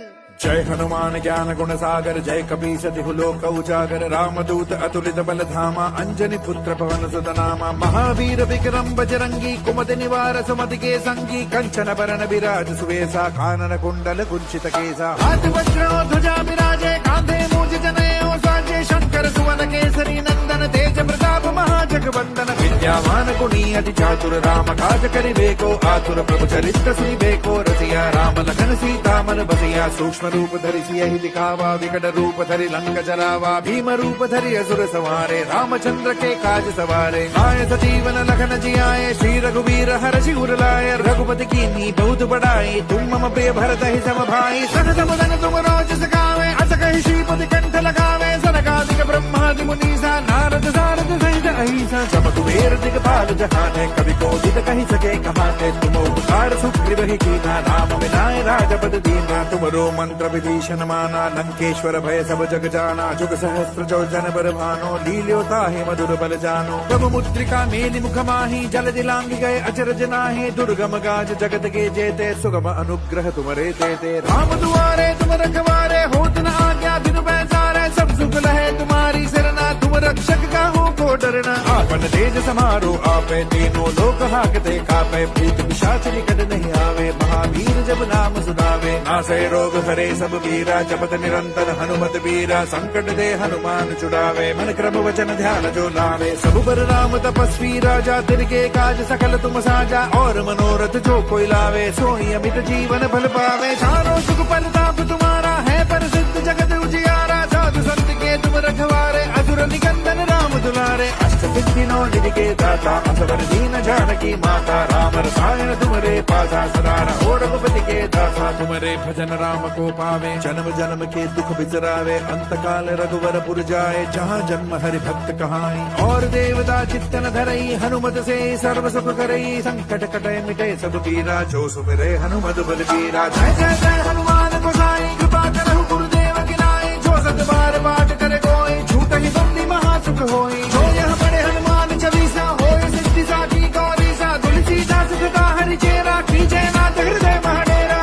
जय हनुमान ज्ञान गुण सागर जय कपीस तिहु लोक उजागर रामदूत अतुलित बल धामा अंजनी पुत्र पवन सुत नामा महावीर विक्रम बजरंगी कुमति निवार सुमति के संगी कंचन बरन विराज सुवेसा कानन कुंडल कुंचित केसा हाथ वज्र ध्वजा विराजे कांधे मूज जनेऊ साजे शंकर सुवन केसरी नंदन तेज प्रताप महाजगवंदन विद्यावान गुणी अति चातुर राम काज करिबेको आतुर प्रभु चरित्र सुनिबेको रसिया राम लखन सीता मन बसिया सूक्ष्म रूप धरि सियहि दिखावा विकट रूप धरि लंक जरावा भीम रूप धरि असुर संहारे रामचंद्र के काज सवारे आए सजीवन लखन जियाए श्री रघुवीर हर्षि उर लाए रघुपति कीन्ही बहुत बड़ाई तुम मम प्रिय भरत ही सम भाई सहज मदन तुम रोज सखावे अस कहि श्रीपति कंठ लगावे सनकादिक ब्रह्मादि मुनीसा नारद सारद सहित अहिसा सब कुबेर दिगपाल जहाने कवि कोविद कहि सके कहाते तुम उपकार सुग्रीव ही कीना राम विनाय राजपद दीना तुमरो मंत्र विभीषण माना लंकेश्वर भय सब जग जाना जुग सहस्त्र जो जन बर भानो लील्योता है मधुर बल जानो प्रभु मुद्रिका मेलि मुख माही जल दिलांग गए अचरज नाहि दुर्गम गाज जगत के जेते सुगम अनुग्रह तुमरे तेते राम दुआरे तुम रखवारे होत न आज्ञा बिनु पैसारे सब सुख लहे तुम्हारी सरना तुम रक्षक का हो को डरना आपन तेज समारो आपे तीनों लोक हाकते कापे भूत पिशाच निकट नहीं आवे महावीर जब नाम सुनावे नासे रोग हरे सब वीरा जपत निरंतर हनुमत वीरा संकट दे हनुमान छुड़ावे मन क्रम वचन ध्यान जो लावे सब बर राम तपस्वी राजा तिनके काज सकल तुम साजा और मनोरथ जो कोई लावे सोई अमित जीवन फल पावे चारों सुख फल ताप तुम्हारा है प्रसिद्ध जगत उजियारा साधु संत के तुम रखवारे असुर निकंदन राम दुलारे अष्ट सिद्धि नौ निधि के दाता असवर दीन जानकी माता राम रसायन तुमरे पासा सदा रहो रघुपति के दासा तुमरे भजन राम को पावे जन्म जन्म के दुख बिसरावे अंत काल रघुवर पुर जाए जहाँ जन्म हरि भक्त कहाई और देवता चित्तन धरई हनुमत से सर्व सुख करई संकट कटे मिटे सब पीरा जो सुमिरे हनुमत बल बीरा जय जय जय हनुमान गोसाई कृपा करहु गुरुदेव की नाई जो सत बार पाठ करे कोई छूट ही बंदी महासुख होई जो यह बड़े हनुमान चालीसा होय सिद्धि साखी गौरी सा तुलसीदास सदा हरि चेरा कीजे नाथ हृदय महाडेरा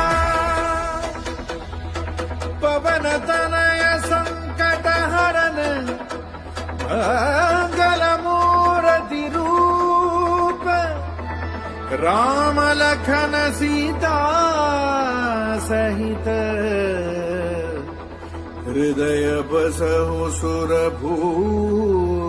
पवन तनय संकट हरन मंगल मूर्ति रूप राम लखन सीता सहित हृदय बसहु सुरभूप